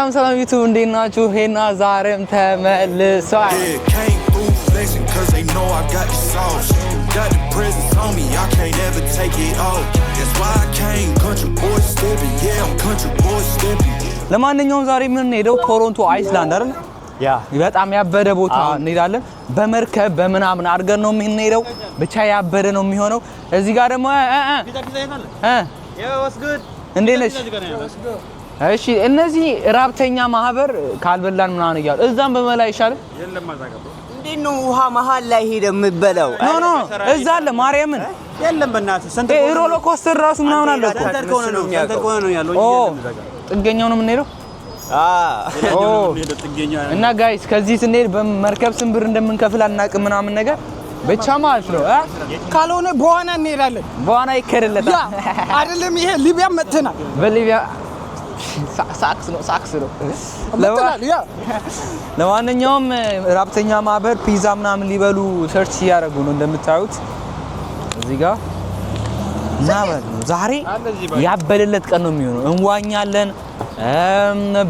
ሰላም ዩቲዩብ እንዴት ናችሁ? ሄና ዛሬም ተመልሷል። ለማንኛውም ዛሬ የምንሄደው ቶሮንቶ አይስላንድ አይደል? ያ በጣም ያበደ ቦታ እንሄዳለን። በመርከብ በመናምን አድርገን ነው የምንሄደው። ብቻ ያበደ ነው የሚሆነው። እዚህ ጋር ደግሞ እንዴት ነሽ? እሺ እነዚህ ራብተኛ ማህበር ካልበላን ምናምን እያሉ እዛም በመላ ይሻላል። እንዴት ነው ውሃ መሀል ላይ ሄደ የምትበላው? ኖ እዛ አለ ማርያምን የለም በእናትህ ሰንተ ሮሎ ኮስተር ራሱ ምናምን አለ እኮ ሰንተር ነው ያለው ጥገኛው ነው የምንሄደው። እና ጋይስ ከዚህ ስንሄድ በመርከብ ስንት ብር እንደምንከፍል አናውቅም ምናምን ነገር ብቻ ማለት ነው። ካልሆነ በዋና እንሄዳለን። በዋና ይከደለታል አይደለም? ይሄ ሊቢያ መጥተናል። በሊቢያ ሳክስ ነው መጥተናል። ያ ለማንኛውም ራብተኛ ማህበር ፒዛ ምናምን ሊበሉ ሰርች እያደረጉ ነው እንደምታዩት እዚህ ጋር። ዛሬ ያበለለት ቀን ነው የሚሆነው። እንዋኛለን፣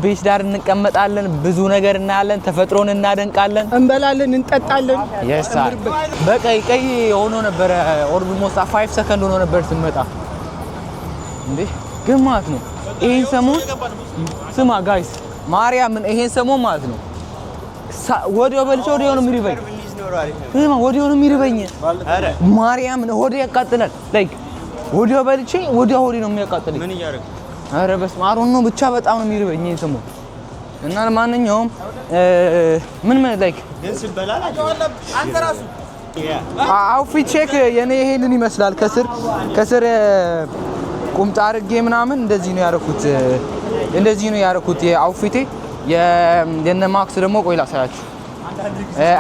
ቤት ዳር እንቀመጣለን፣ ብዙ ነገር እናያለን፣ ተፈጥሮን እናደንቃለን፣ እንበላለን፣ እንጠጣለን። የሳር በቀይ ሆኖ ነበር። ኦልሞስት 5 ሰከንድ ሆኖ ነበር ስንመጣ እንዴ ግን ማለት ነው። ይሄን ሰሞን ስማ ጋይስ ማርያምን ይሄን ሰሞን ማለት ነው ወዲያው በልቼ ወዲያው ነው የሚርበኝ። ስማ ወዲያው ነው የሚርበኝ ማርያምን ሆዴ ያቃጥላል። ላይክ ወዲያው በልቼ ወዲያው ሆዴ ነው የሚያቃጥለኝ። ምን ይያረግ? አረ በስመ አብ ነው ብቻ በጣም ነው የሚርበኝ ይሄን ሰሞን። እና ለማንኛውም ምን ላይክ አንተ ራሱ አውትፊት ቼክ የኔ ይሄንን ይመስላል። ከስር ቁምጣ አድርጌ ምናምን እንደዚህ ነው ያደረኩት የአውትፊቴ። የነ ማክስ ደግሞ ቆይ ላሳያችሁ።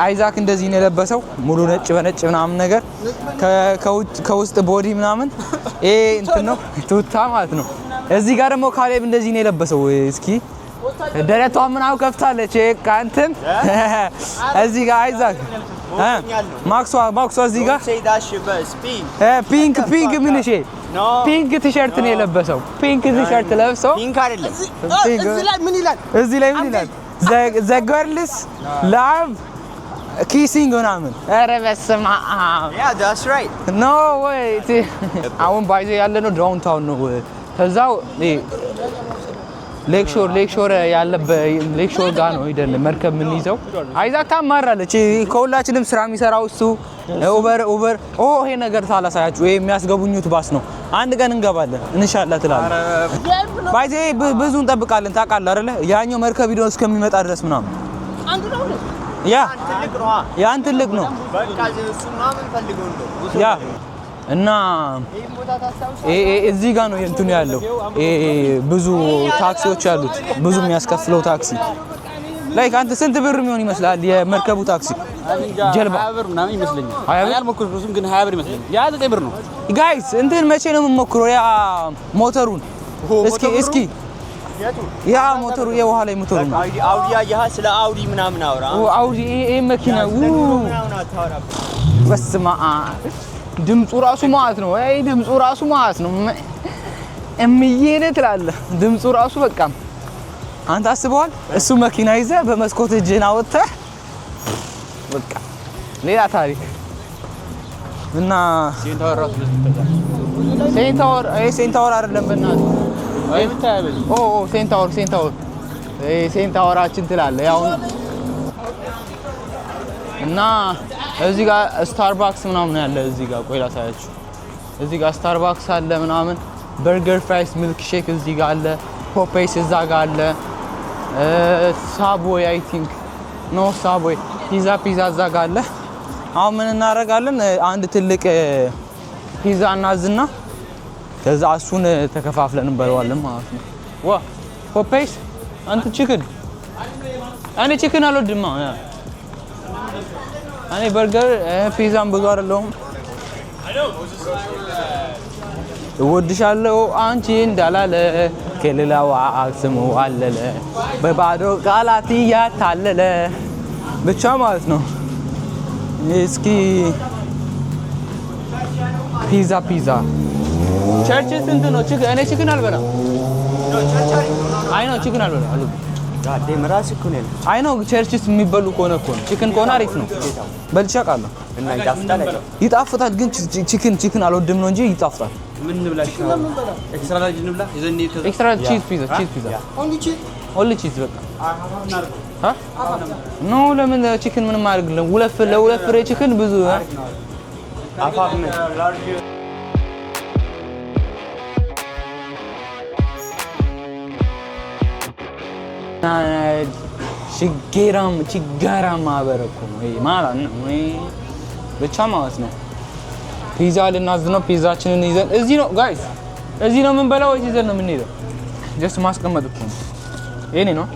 አይዛክ እንደዚህ ነው የለበሰው ሙሉ ነጭ በነጭ ምናምን ነገር ከውስጥ ቦዲ ምናምን ይሄ እንትን ነው ቱታ ማለት ነው። እዚህ ጋር ደግሞ ካሌብ እንደዚህ ነው የለበሰው። እስኪ ደረቷ ምናምን ከፍታለች እንትን እዚህ ጋር አይዛክ ማክሷ እዚህ ጋር ፒንክ ምን እሺ ፒንክ ቲሸርት ነው የለበሰው። ፒንክ ቲሸርት ለብሶ ፒንክ አይደለም እዚህ ላይ ምን ይላል? The girls love kissing ምናምን። ኧረ በስመ አብ yeah that's right no way አሁን ባይዘ ያለነው ዳውንታውን ነው። ከዛው ሌክሾር ያለበት ሌክሾር ጋር ነው ሄደን መርከብ ምን ይዘው አይዛክ ታማራለች። ከሁላችንም ስራ የሚሰራው እሱ ኡበር ይሄ ነገር ታላሳያችሁ። ይሄ የሚያስገቡኙት ባስ ነው። አንድ ቀን እንገባለን ኢንሻአላህ ትላለህ። ባይዜ ብዙ እንጠብቃለን ታውቃለህ አይደለ? ያኛው መርከብ ቪዲዮ እስከሚመጣ ድረስ ምናምን አንዱ ነው ያን ትልቅ ነው በቃ እሱ ምናምን ፈልገው ነው ያ እና እዚህ ጋር ነው እንትኑ ያለው። ብዙ ታክሲዎች አሉት። ብዙ የሚያስከፍለው ታክሲ ላይክ አንተ ስንት ብር የሚሆን ይመስላል የመርከቡ ታክሲ? ጀልባ 20 ብር ምናምን ይመስለኛል። እኔ አልሞከርኩትም ግን 20 ብር ይመስለኛል። ያ 9 ብር ነው። ጋይስ እንትን መቼ ነው የምንሞክረው? ያ ሞተሩን እስኪ ያ ሞተሩ የውሃ ላይ ሞተሩ ነው። አውዲ ያያህ ስለ አውዲ ምናምን አውራ። አውዲ ይሄ መኪና ምናምን አታወራ። በስመ አብ ድምፁ ራሱ ማለት ነው። ድምፁ ራሱ ማለት ነው እምዬነ ትላለህ። ድምፁ ራሱ በቃ አንተ አስበዋል። እሱ መኪና ይዘህ በመስኮት እጅህን አወጥተህ በቃ ሌላ ታሪክ እና ሴንታወር አይደለም በእናትህ ሴንታወራችን ትላለህ ያው እና እዚህ ጋር ስታርባክስ ምናምን ያለ እዚህ ጋር ቆይ ላሳያችሁ። እዚህ ጋር ስታርባክስ አለ ምናምን በርገር ፍራይስ ሚልክ ሼክ እዚህ ጋር አለ። ፖፔስ እዛ ጋር አለ። ሳቦይ አይ ቲንክ ኖ ሳቦይ ፒዛ እዛ ጋር አለ። አሁን ምን እናደርጋለን? አንድ ትልቅ ፒዛ እናዝና ከዛ እሱን ተከፋፍለን እንበለዋለን ማለት ነው። ፖፔስ አንተ ቺክን እኔ ቺክን አልወድም። እኔ በርገር ፒዛም ብዙ አይደለሁም። እወድሻለሁ አንቺ እንዳላለ ከሌላው አክስሙ አለለ በባዶ ቃላት ያታለለ ብቻ ማለት ነው። እስኪ ፒዛ ቸርች ስንት ነው? እኔ ቺክን አልበላም። አይ ነው ቺክን አልበላም። ጋዴም ራስ እኮ ነው አይ ነው ቸርችስ የሚበሉ ከሆነ ቺክን ከሆነ አሪፍ ነው በልቼ አውቃለሁ እና ይጣፍጣል ይጣፍጣል ግን ቺክን አልወድም ነው እንጂ ይጣፍጣል ምን እንብላሽ ኤክስትራ ላርጅ እንብላ ይዘን ኤክስትራ ቺዝ ፒዛ ኦንሊ ቺዝ በቃ ኖ ለምን ቺክን ምንም አያደርግልም ለሁለት ፍሬ ቺክን ብዙ አፋም ችጋራም ማበረኩ ማለት ነው ብቻ ማለት ነው ፒዛ ልናዝ ነው ፒዛችንን ይዘን እዚህ ነው ጋይስ እዚህ ነው የምንበላው ወይስ ይዘን ነው የምንሄደው ጀስት ማስቀመጥ እኮ ነው የኔ ነው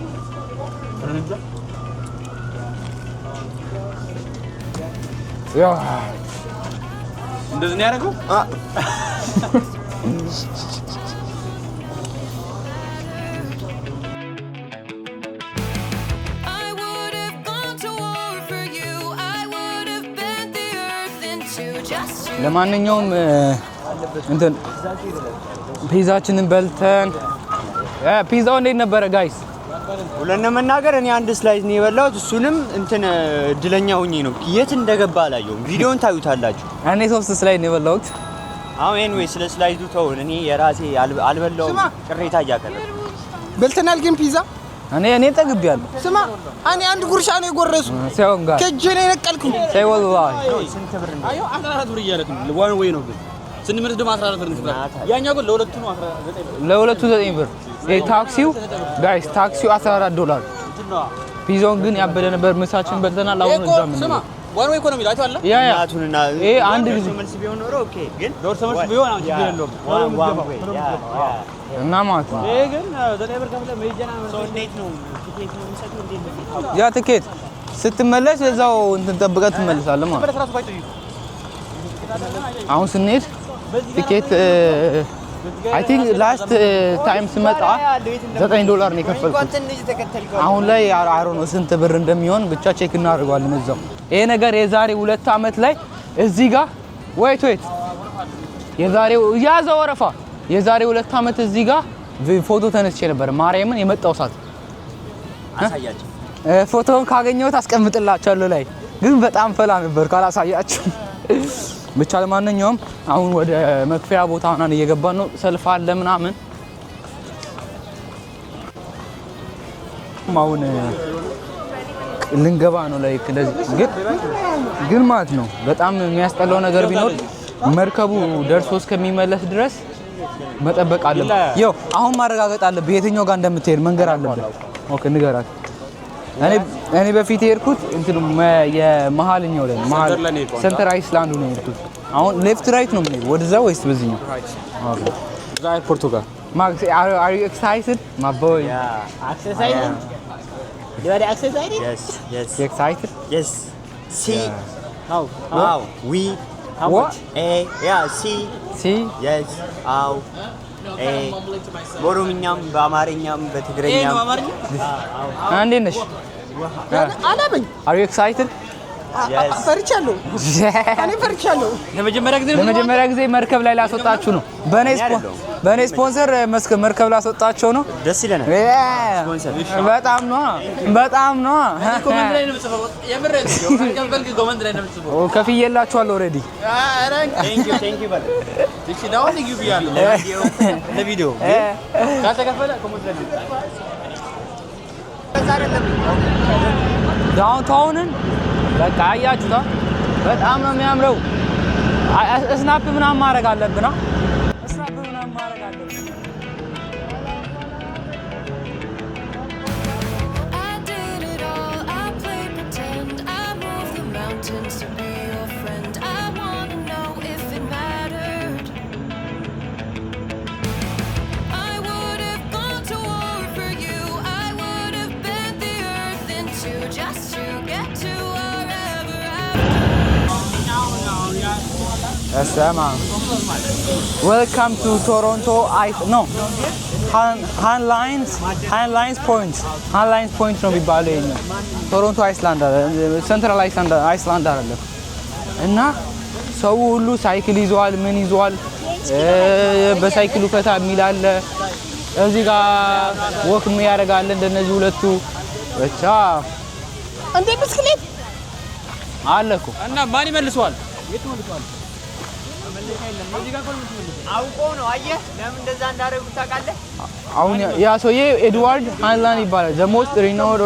ያ እንደዚህ ነው ያደረገው ለማንኛውም እንትን ፒዛችንን በልተን ፒዛው እንዴት ነበረ ጋይስ ሁለነ መናገር እኔ አንድ ስላይስ ነው የበላሁት እሱንም እንትን እድለኛ ሆኜ ነው የት እንደገባ አላየሁም ቪዲዮን ታዩታላችሁ እኔ 3 ስላይስ ነው የበላሁት አሁን ኤኒዌይ ስለ ስላይሱ ተውን እኔ የራሴ አልበላሁም ቅሬታ እያቀረብኩ በልተናል ግን ፒዛ እኔ ጠግቤያለሁ ስማ እኔ አንድ ጉርሻ ነው የጎረሱ ሰውን ጋር ከእጄ ነው የነቀልኩኝ ሳይ ወላሂ ስንት ብር ነው አዩ 14 ብር እያለክ ነው ዋን ወይ ነው ግን ስንመርጥ ደግሞ 14 ብር ነው ያኛው ግን ለሁለቱ ነው 19 ብር ለሁለቱ 9 ብር ታክሲው ጋይስ ታክሲው $14 ፒዛውን ግን ያበደ ነበር ምሳችን በልተናል አሁን እንደም ስማ ዋን ወይ ኢኮኖሚ ላይቷል ያ እናቱንና አንድ ጊዜ መልስ ቢሆን ኖሮ ኦኬ ግን ዶር ሰመርስ ቢሆን አንቺ ቢሆን ዋን ወይ እና ማለት ነው ይሄ ግን 9 ብር ከፍለ መይጀና ሰው እንዴት ነው ትኬት ነው የሚሰጡት እንዴት ነው ያ ትኬት ስትመለስ እዛው እንትን ጠብቀህ ትመለሳለህ ማለት ራሱ ባይጠዩ አሁን ስንሄድ ትኬት አይ ቲንክ ላስት ታይም ስመጣ $9 ነው የከፈልኩት አሁን ላይ አሮ ነው ስንት ብር እንደሚሆን ብቻ ቼክ እናደርጋለን እዛው ይሄ ነገር የዛሬ 2 አመት ላይ እዚህ ጋር ወይት የዛሬው ያዘው ወረፋ የዛሬ 2 አመት እዚህ ጋር ፎቶ ተነስቼ ነበር ማርያምን የመጣው ሰዓት አሳያችሁ ፎቶውን ካገኘሁት አስቀምጥላችኋለሁ ላይ ግን በጣም ፈላ ነበር ካላሳያችሁ ብቻ ለማንኛውም አሁን ወደ መክፈያ ቦታ ሆነን እየገባን ነው ሰልፍ አለ ምናምን አሁን ልንገባ ነው ላይ እንደዚህ ግን ማለት ነው በጣም የሚያስጠላው ነገር ቢኖር መርከቡ ደርሶ እስከሚመለስ ድረስ መጠበቅ አለብን ይው አሁን ማረጋገጥ አለብን የትኛው ጋር እንደምትሄድ መንገር አለብን ኦኬ ንገራት እኔ በፊት የሄድኩት እንትኑ የመሃልኛው ላይ መሃል ሴንተር አይስላንድ ነው የሄድኩት አሁን ሌፍት ራይት ነው የምንሄደው ወደዛ ወይስ በዚህኛው ኦኬ ዛ ኤርፖርቱ ጋር ማክስ are you excited my boy excited you are excited yes you excited yes see how we how much see yes how በኦሮምኛም በአማርኛም በትግርኛም እንዴት ነሽ አላመኝ are you excited ፈርቻለሁ እኔ ፈርቻለሁ ለመጀመሪያ ጊዜ መርከብ ላይ ላስወጣችሁ ነው በኔ ስፖንሰር መርከብ ላስወጣችሁ ነው ደስ ይለናል ስፖንሰር በጣም ነው ኮሜንት ላይ ነው የምጽፈው የምር ከፈልክ ኮሜንት ላይ ነው የምጽፈው ከፍዬላችኋለሁ ኦሬዲ ቴንክ ዩ በል እሺ ዳውን ልዩ ብያለሁ ለቪዲዮ ካተከፈለ ኮሜንት ላይ ነው ዳውንታውንን በቃ አያችሁታ በጣም ነው የሚያምረው ስናፕ ምናምን ማድረግ አለብና Welcome to Toronto Hanlines Point ነው የሚባለው የኛ ቶሮንቶ አይስላንድ ሴንትራል አይስላንድ አይደለም እና ሰው ሁሉ ሳይክል ይዟል ምን ይዟል በሳይክሉ ፈታ የሚል አለ እዚህ ጋር ወክ የሚያደርጋል እንደነዚህ ሁለቱ ብቻ እንዴ ብስክሌት አለ እኮ እና ማን ይመልሰዋል? አውቆ ነው አየህ፣ ለምን እንደዛ እንዳደረጉት ታውቃለህ? አሁን ያ ሰውዬ ኤድዋርድ ሃንላን ይባላል። the most renowned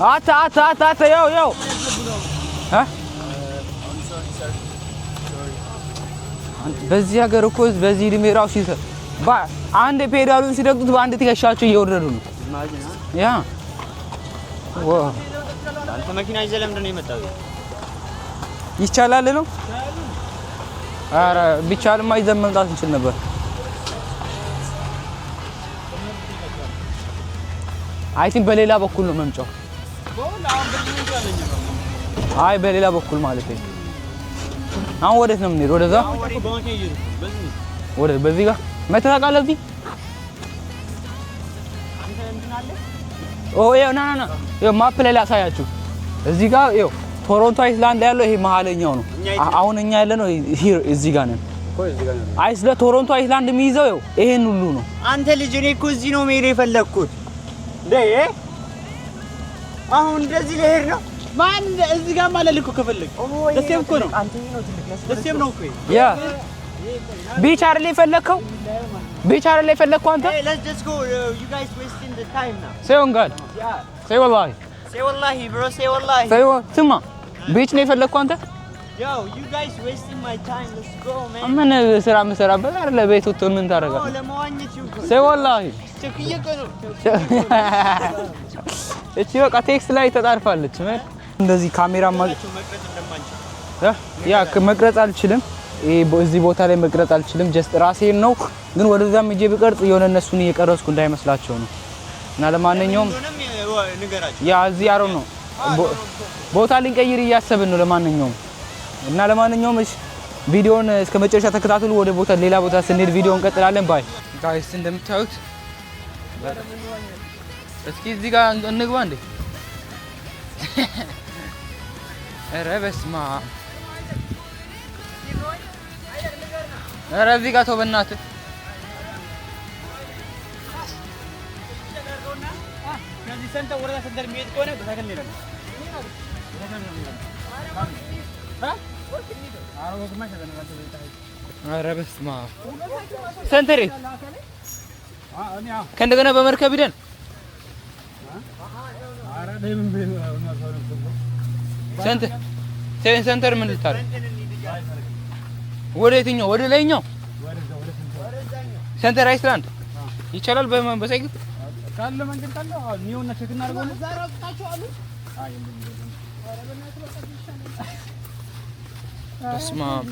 አታ ያው በዚህ ሀገር እኮ በዚህ እድሜ ራሱ አንድ ፔዳሉን ሲደግጡት በአንድ ትከሻቸው እየወረዱ ነው። ያ አንተ መኪና ይዘህ ለምንድን ነው የመጣው? ይቻላል ነው። ኧረ ቢቻልማ ይዘን መምጣት እንችል ነበር። አይ ቲንክ በሌላ በኩል ነው መምጫው። አይ በሌላ በኩል ማለት ነው። አሁን ወዴት ነው የምንሄደው? ወደዛ ወደ በዚህ ጋር መተታቃለህ እዚህ ና ይኸው ማፕ ላይ ላሳያችሁ። እዚህ ጋር ይኸው ቶሮንቶ አይስላንድ ያለው ይሄ መሀለኛው ነው። አሁን እኛ ያለነው እዚህ ጋር ነን። አይ ስለ ቶሮንቶ አይስላንድ የሚይዘው ይኸው ይሄን ሁሉ ነው። አንተ ልጅ እኔ እኮ እዚህ ነው መሄድ የፈለግኩት። አሁን እንደዚህ ልሄድ ነው። ማን እዚህ ጋር ማለት ልኩ ከፈለግ ደስም እኮ ነው። ደስም ነው እኮ ያ ቢች አይደል የፈለግከው? ቢች አይደል የፈለግከው አንተ? let's just go, you guys wasting the time now. say on god say wallahi bro, say wallahi. ስማ ቢች ነው የፈለግከው አንተ? yo you guys wasting my time, let's go man. ምን ስራ የምሰራበት አይደለ? ቤት ወጥቶ ምን ታደርጋለህ? ለማዋኘት ይሁን say wallahi ቸክየቀ ነው። እቺ በቃ ቴክስት ላይ ተጣርፋለች። እንደዚህ ካሜራ መቅረጽ እንደማንችል ያ መቅረጽ አልችልም። እዚህ ቦታ ላይ መቅረጽ አልችልም። ጀስት ራሴን ነው ግን ወደዛም እጄ ብቀርጽ የሆነ እነሱን እየቀረጽኩ እንዳይመስላቸው ነው። እና ለማንኛውም ያ እዚህ አሮ ነው ቦታ ልንቀይር እያሰብን ነው። ለማንኛውም እሺ ቪዲዮውን እስከ መጨረሻ ተከታተሉ። ወደ ቦታ ሌላ ቦታ ስንሄድ ቪዲዮውን እንቀጥላለን። ባይ ጋይስ እንደምታዩት እስኪ እዚህ ጋር እንግባ እንዴ! ኧረ በስመ አብ! ኧረ እዚህ ጋር ተው በእናትህ። ከዚህ ሰንተር ወረዳ ሰንተር የሚሄድ ከሆነ በሳይክል ነው። ኧረ በስመ አብ! ሰንተር ከእንደገና በመርከብ ሂደን ሰንተር ምን ልታደርግ? ወደ የትኛው? ወደ ላይኛው ሰንተር አይስላንድ ይቻላል በሳይክል ካለ መንገድ ካለ ኒውና ቼክ እናደርጋለን። በስመ አብ!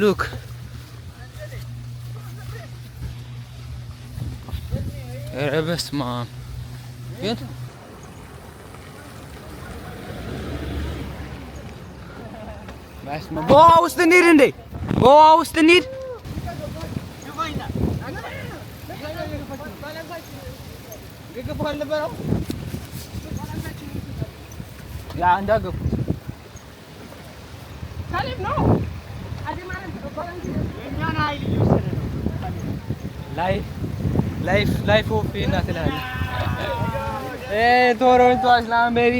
ሉክ ኧረ በስመ አብ! የት በውሃ ውስጥ እንሂድ እንዴ? በውሃ ውስጥ እንሂድ። ያ እንዳገቡ ላይፍ ኦፍ እናትላለህ። ቶሮንቶ አይስላንድ ቤቢ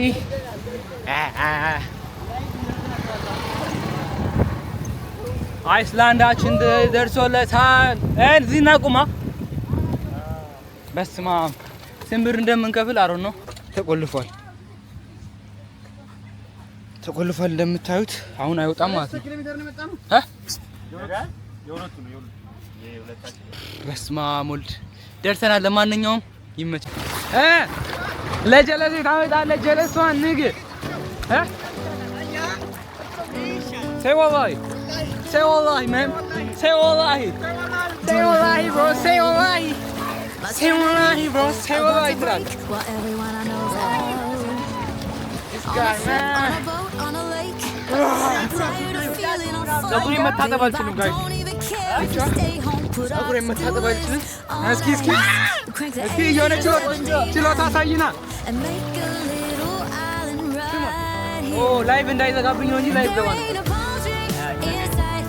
አይስላንዳችን ደርሶለታል። እዚህ እናቁማ። በስመ አብ! ስንት ብር እንደምንከፍል አሮን ነው። ተቆልፏል እንደምታዩት አሁን አይወጣም ማለት ነው። በስመ አብ ወልድ ደርሰናል። ለማንኛውም ይመች። ለጀለሴ ታመጣለህ ጀለሷን ንግ say wallahi man, say wallahi bro, say wallahi bro, say wallahi ትላል። this guy man ፀጉሬን መታጠብ አልችልም ጋይስ፣ ፀጉሬን መታጠብ አልችልም። እስኪ እስኪ የሆነ ችሎታ አሳይና። ኦ ላይቭ እንዳይዘጋብኝ ነው እንጂ ላይቭ ገባ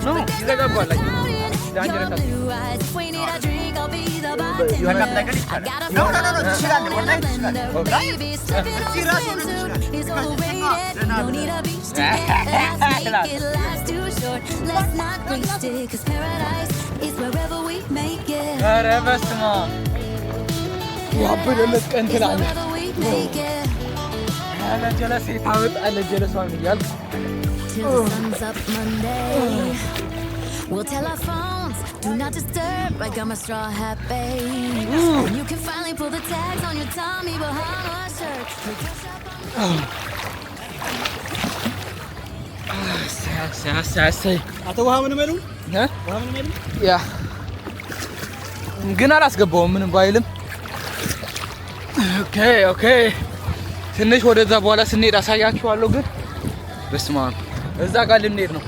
ነው። ይዘጋባል። ኧረ በስመ አብ ያበደለት ቀን ትላለህ። ጀለሴ ታመጣለህ ጀለሷን እያልኩ We'll tell our phones, do not disturb. I got my straw hat, babe. And you can finally pull the tags on your Tommy Bahama shirt. አቶ ውሃ ምን መሉ ያ ግን አላስገባውም ምንም ባይልም። ኦኬ ትንሽ ወደዛ በኋላ ስንሄድ አሳያችኋለሁ። ግን በስመ አብ እዛ ጋር ልንሄድ ነው።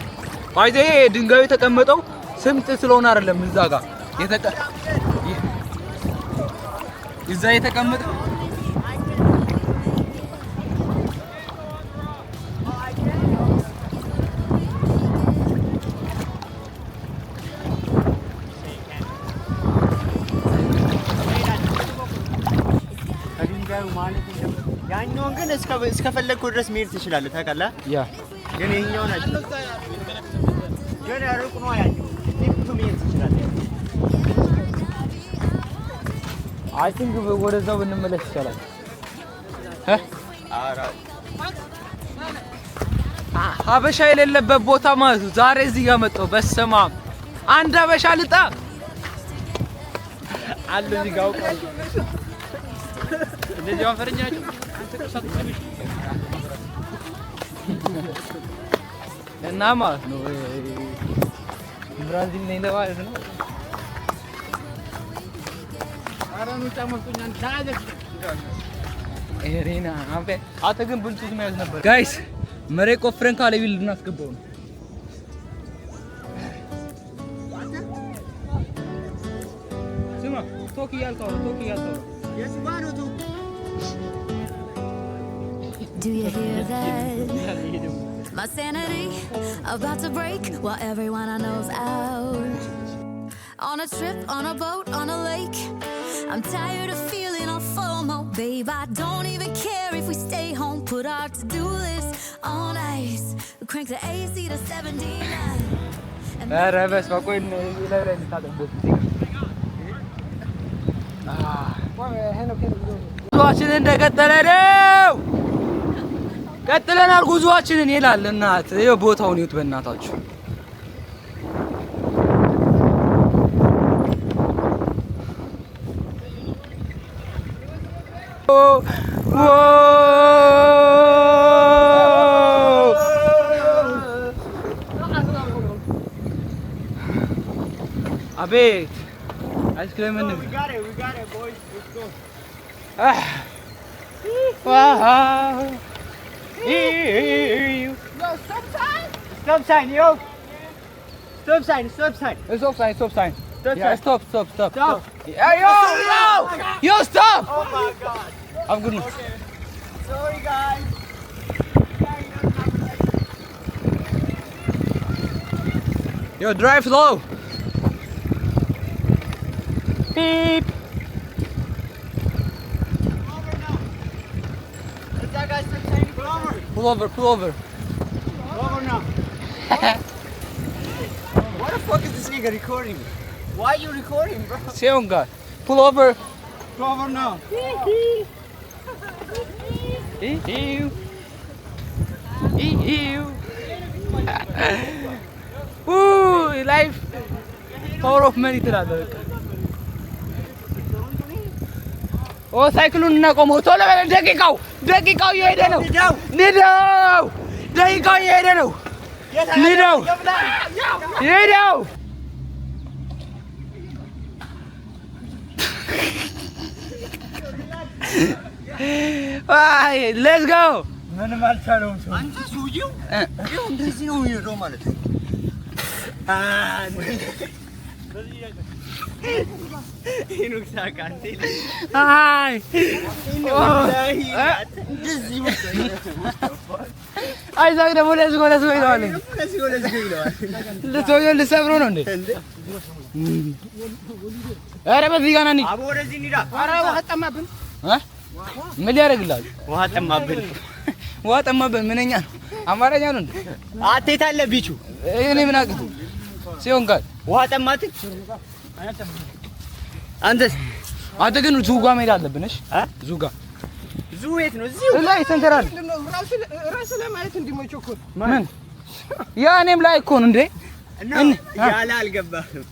አይቴ ድንጋዩ የተቀመጠው ስምጥ ስለሆነ አይደለም። እዛ የተቀመጠው ከድንጋዩ ማለት ነው። ያኛውን ግን እስከፈለግከው ድረስ መሄድ ትችላለህ። ታውቃለህ? ያ ግን ይሄኛውን አይደለም። ግን ሩቅ ነው ያኛው። ዲፕ መሄድ ትችላለህ። አይ ቲንክ ወደዛው ብንመለስ ይችላል። ሀበሻ የሌለበት ቦታ ማለት ነው። ዛሬ እዚህ ጋር መጣሁ። በስመ አብ አንድ ሀበሻ ልጣ አለ እዚህ ጋር አውቃለሁ። እንደዚህ አንፈረኛ ናቸው። እና ማለት ነው ብራዚል ነኝ ለማለት ነው። አራኑ ታመጡኛል ታደክ ኤሬና አቤ አተገን ብልጡት መያዝ ነበር። ጋይስ መሬት ቆፍረን ካለ ቢል እናስገባው ነው። ስማ ቶክ ያልከው የስባኖቱ Do you hear that? My sanity about to break while everyone I know's out. On a trip, on a boat, on a lake. I'm tired of feeling all FOMO. Babe, I don't even care if we stay home. Put our to-do list on ice. We crank the AC to 79. በስ በቆይን ይለረን ታደበት ጉዟችን እንደቀጠለ ነው። ቀጥለናል ጉዟችንን ይላል። እናት ይኸው ቦታውን ይዩት በእናታችሁ። አቤት አይስክሬም ነው። We got it boys. Let's go. Yo, stop sign. Stop sign, yo. Stop sign. Stop sign. Stop sign. Stop. Stop. Yo, stop. Oh my god. I'm good. Okay. Sorry guys. Yo, drive slow. Beep. Pull over. Pull over now. What the fuck is this nigga recording? Why are you recording, bro? Seon guy. Pull over. Pull over now. Woo, life. Power of money ትላለህ። ኦ ሳይክሉን እናቆመው። ቶሎ በለ። ደቂቃው እየሄደ ነው። ንዳው። ደቂቃው እየሄደ ነው። ንዳው። አይ ሌትስ ጎ። ምንም አልቻለውም ሰው። አንተ ሰውዬው ይኸው እንደዚህ ነው የሚሄደው ማለት ነው። ሄኖክ ሳቃንቴ አይ አይ ዛሬ ደግሞ ለዝጎ ይለዋል። ልሰብሮ ነው እንዴ? ኧረ በዚህ ጋር ነኝ። አቦ ወደዚህ እንሂዳ። ኧረ ውሃ ጠማብን። ምን ሊያደርግልሃል? ውሃ ጠማብን። ውሃ ጠማብን ምንኛ ነው? አማርኛ ነው እንዴ? አቴት አለ ቢቹ እኔ ምን አውቅት ሲሆን ጋር ውሃ ጠማት። አንተ ግን ዙጋ መሄድ አለብን። እሺ ዙጋ የት ነው? እዚሁ ላይ ሰንተራል ራስ ለማየት እንዲመቸው እኮ ምን ያ እኔም ላይ እኮ ነው እንዴ? ያለ አልገባህም።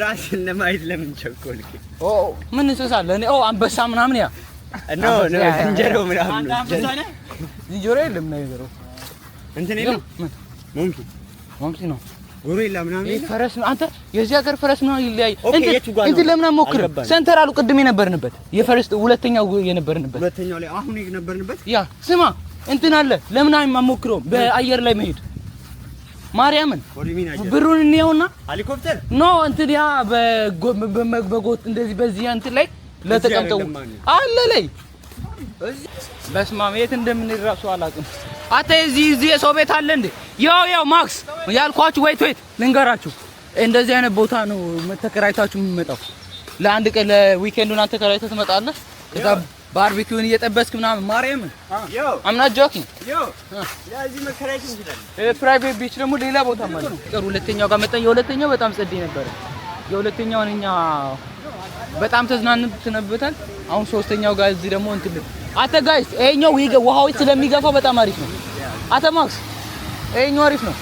ራስን ለማየት ለምን ቸኮልክ? ምን እንስሳለ እኔ አንበሳ ምናምን ያ ነው ዝንጀሮ ምናምን ነው። ዝንጀሮ የለም ነገሩ እንትን የለም። ሞንኪ ነው ጎሪላ ምናምን ፈረስ ነው። አንተ የዚህ ሀገር ፈረስ ነው ይለያይ። እንትን ለምን አሞክረው? ሰንተራሉ ቅድም የነበርንበት የፈረስ ሁለተኛው የነበርንበት ሁለተኛው ላይ አሁን የነበርንበት ያ ስማ እንትን አለ። ለምን አሞክረው? በአየር ላይ መሄድ ማርያምን ብሩን እንየውና ሄሊኮፕተር ኖ እንትን ያ በጎት እንደዚህ በዚህ እንትን ላይ ለተቀምጠው አለ ላይ በስማም የት እንደምንራሱ አላውቅም። አታ እዚህ የሰው ቤት አለ እንዴ? ያው ማክስ ያልኳችሁ ወይት ልንገራችሁ። እንደዚህ አይነት ቦታ ነው ተከራይታችሁ የምትመጣው። ለአንድ ቀን ለዊኬንዱን አንተ ተከራይተህ ትመጣለህ። ከዛ ባርቢኪውን እየጠበስክ ምናምን ማርያምን I'm not joking ያዚህ መከራየት እንችላለን። ፕራይቬት ቢች ደግሞ ሌላ ቦታ ማለት ነው። ሁለተኛው ጋር መጣን። የሁለተኛው በጣም ጸዴ ነበር። የሁለተኛውን እኛ በጣም ተዝናንተንበታል። አሁን ሶስተኛው ጋር እዚህ ደግሞ እንትን አተ ጋይስ ይሄኛው ውሃው ስለሚገፋው በጣም አሪፍ ነው። አተ ማክስ ይሄኛው አሪፍ ነው።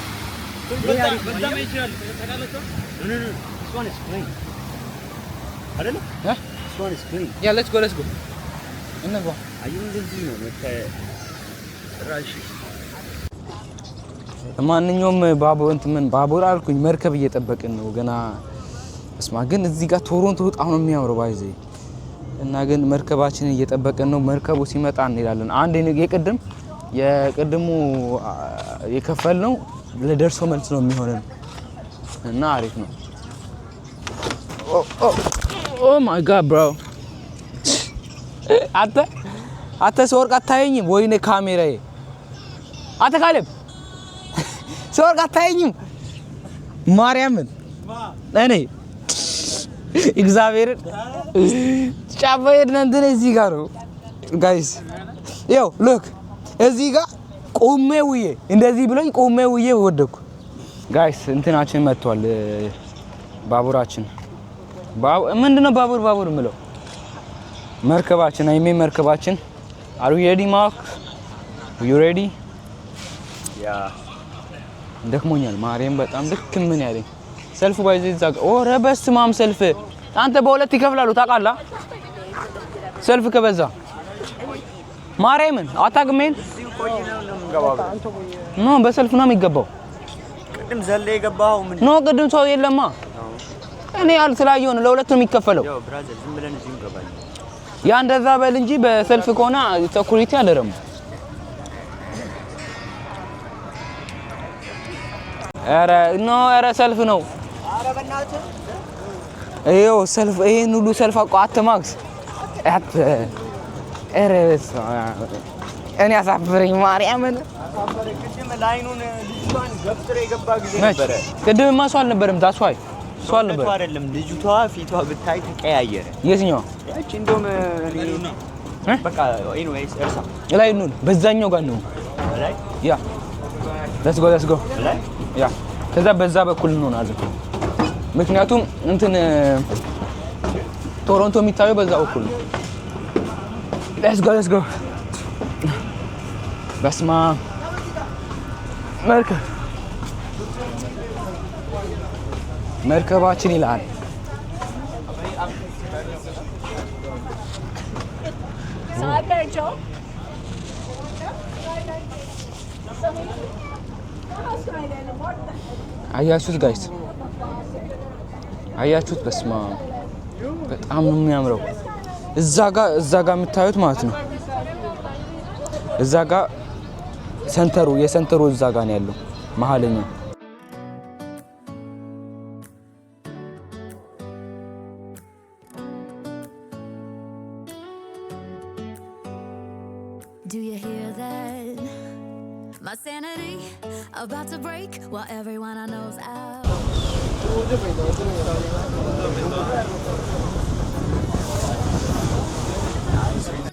በጣም ይችላል ተካለቶ ስዋንስ ክሊን አይደል? ስዋንስ ክሊን ያ ሌትስ ጎ እንግባ። አዩ እንደዚህ ነው ራሽ ማንኛውም ባቡር አልኩኝ መርከብ እየጠበቅን ነው ገና። እስማ ግን እዚህ ጋር ቶሮንቶ በጣም ነው የሚያምረው ባይዘ እና ግን መርከባችንን እየጠበቅን ነው። መርከቡ ሲመጣ እንሄዳለን። አንድ የቅድሙ የከፈልነው ለደርሶ መልስ ነው የሚሆነን እና አሪፍ ነው። ኦ ማይ ጋድ ብሮ አተ ስወርቅ አታየኝም? ወይኔ ካሜራዬ አተ ካሌብ ስወርቅ አታየኝም? ማርያምን እኔ እግዚአብሔርን ጫባዬ እንትን እዚህ ጋር ነው ጋይስ። ይኸው ሉክ እዚህ ጋር ቆሜ ውዬ እንደዚህ ብሎኝ ቆሜ ውዬ ወደኩ ጋይስ። እንትናችን መጥቷል ባቡራችን። ምንድነው ባቡር የምለው መርከባችን መርከባችን። አር ዩ ሬዲ ማርክ? ዩ ሬዲ? ያ ደክሞኛል ማርያም በጣም ምን ያለኝ ሰልፉ ባይዘ ይዛጋ ኦረ በስማም ሰልፍ አንተ በሁለት ይከፍላሉ ታውቃለህ? ሰልፍ ከበዛ ማርያምን አታግሜን ኖ በሰልፍ ነው የሚገባው። ቅድም ዘለ የገባው ምን ኖ ቅድም ሰው የለማ እኔ ስላየሁ ነው ለሁለት ነው የሚከፈለው። ያው ብራዘር ዝም ብለን እዚህ እንገባለን። ያ እንደዛ በል እንጂ በሰልፍ ከሆነ ሴኩሪቲ አደረም። ኧረ ሰልፍ ነው። ኧረ በእናትህ ይኸው ሰልፍ ይሄን ሁሉ ሰልፍ አትማክስ እኔ አሳፍረኝ ማርያምን። ቅድም ላይኑን ልጅቷን ገፍትሮ የገባ ጊዜ ነበረ። ቅድምማ ሰው አልነበረም። ታስዋይ ሰው አልነበረም አይደለም። ልጅቷ ፊቷ ብታይ ተቀያየረ። የትኛዋ? ያቺ እንደውም በቃ ኤኒዌይስ እርሳ ላይ ነው በዛኛው ጋር ነው ላይ ያ let's go ላይ ያ ከዛ በዛ በኩል እንሆናለን። ምክንያቱም እንትን ቶሮንቶ የሚታየው በዛ በኩል ነው። let's go በስማ መርከባችን ይላል። አያችሁት ጋይስ አያችሁት? በስማ በጣም ነው የሚያምረው። እዛ ጋር የምታዩት ማለት ነው። እዛ ጋር የሰንተሩ እዛ ጋር ነው ያለው መሀለኛው። My sanity about to break while everyone I know's out.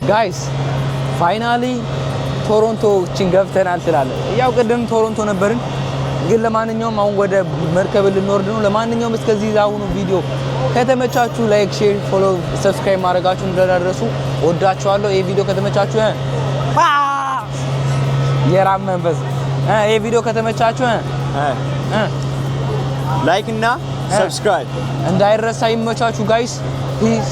ጋይስ ፋይናሊ ቶሮንቶችን ገብተናል ትላለህ። ያው ቅድም ቶሮንቶ ነበርን፣ ግን ለማንኛውም አሁን ወደ መርከብ ልንወርድ ነው። ለማንኛውም እስከዚህ ዛውኑ ቪዲዮ ከተመቻችሁ ላይክ፣ ሼር፣ ፎሎ፣ ሰብስክራይብ ማድረጋችሁን እንዳደረሱ ወዳችኋለሁ። ይሄ ቪዲዮ ከተመቻችሁ የራም መንፈስ ይሄ ቪዲዮ ከተመቻችሁ ላይክ እና ሰብስክራይብ እንዳይረሳ። ይመቻችሁ ጋይስ ፒስ